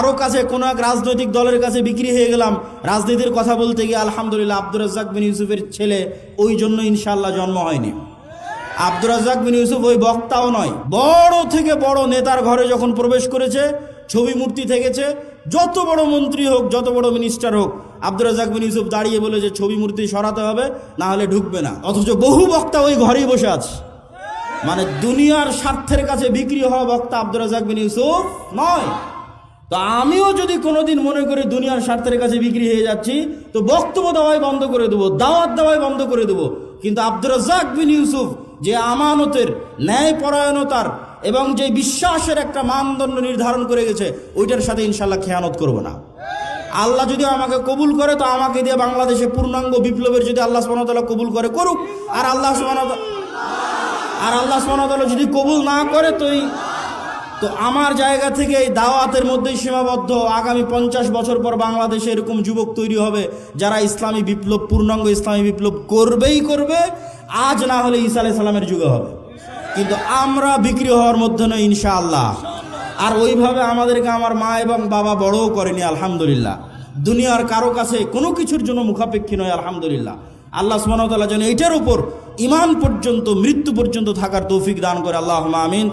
কারো কাছে কোনো এক রাজনৈতিক দলের কাছে বিক্রি হয়ে গেলাম, রাজনীতির কথা বলতে গিয়ে আলহামদুলিল্লাহ আব্দুর রাজ্জাক বিন ইউসুফের ছেলে ওই জন্য ইনশাআল্লাহ জন্ম হয়নি। আব্দুর রাজ্জাক বিন ইউসুফ ওই বক্তাও নয়, বড় থেকে বড় নেতার ঘরে যখন প্রবেশ করেছে ছবি মূর্তি থেকেছে, যত বড় মন্ত্রী হোক যত বড় মিনিস্টার হোক, আব্দুর রাজ্জাক বিন ইউসুফ দাঁড়িয়ে বলে যে ছবি মূর্তি সরাতে হবে, না হলে ঢুকবে না। অথচ বহু বক্তা ওই ঘরেই বসে আছে। মানে দুনিয়ার স্বার্থের কাছে বিক্রি হওয়া বক্তা আব্দুর রাজ্জাক বিন ইউসুফ নয়। তো আমিও যদি কোনোদিন মনে করি দুনিয়ার স্বার্থের কাছে বিক্রি হয়ে যাচ্ছি, তো বক্তব্য দেওয়াই বন্ধ করে দেবো, দাওয়াত দেওয়াই বন্ধ করে দেবো। কিন্তু আব্দুর রাজ্জাক বিন ইউসুফ যে আমানতের, ন্যায়পরায়ণতার এবং যে বিশ্বাসের একটা মানদণ্ড নির্ধারণ করে গেছে, ওইটার সাথে ইনশাল্লাহ খেয়ানত করব না। আল্লাহ যদি আমাকে কবুল করে তো আমাকে দিয়ে বাংলাদেশে পূর্ণাঙ্গ বিপ্লবের যদি আল্লাহ সুবহানাহু ওয়া তাআলা কবুল করে করুক, আর আল্লাহ সুবহানাহু ওয়া তাআলা যদি কবুল না করে তো আমার জায়গা থেকে এই দাওয়াতের মধ্যেই সীমাবদ্ধ। আগামী 50 বছর পর বাংলাদেশে এরকম যুবক তৈরি হবে যারা ইসলামী বিপ্লব, পূর্ণাঙ্গ ইসলামী বিপ্লব করবেই করবে, আজ না হলে ঈসা আলাইহিস সালামের যুগে হবে। কিন্তু আমরা বিক্রি হওয়ার মধ্যে নয় ইনশাআল্লাহ। আর ওইভাবে আমাদেরকে আমার মা এবং বাবা বড়ও করেনি আলহামদুলিল্লাহ। দুনিয়ার কারো কাছে কোনো কিছুর জন্য মুখাপেক্ষী নয় আলহামদুলিল্লাহ। আল্লাহ সুবহানাহু ওয়া তাআলা যেন এইটার উপর ঈমান পর্যন্ত, মৃত্যু পর্যন্ত থাকার তৌফিক দান করে, আল্লাহুম্মা আমিন।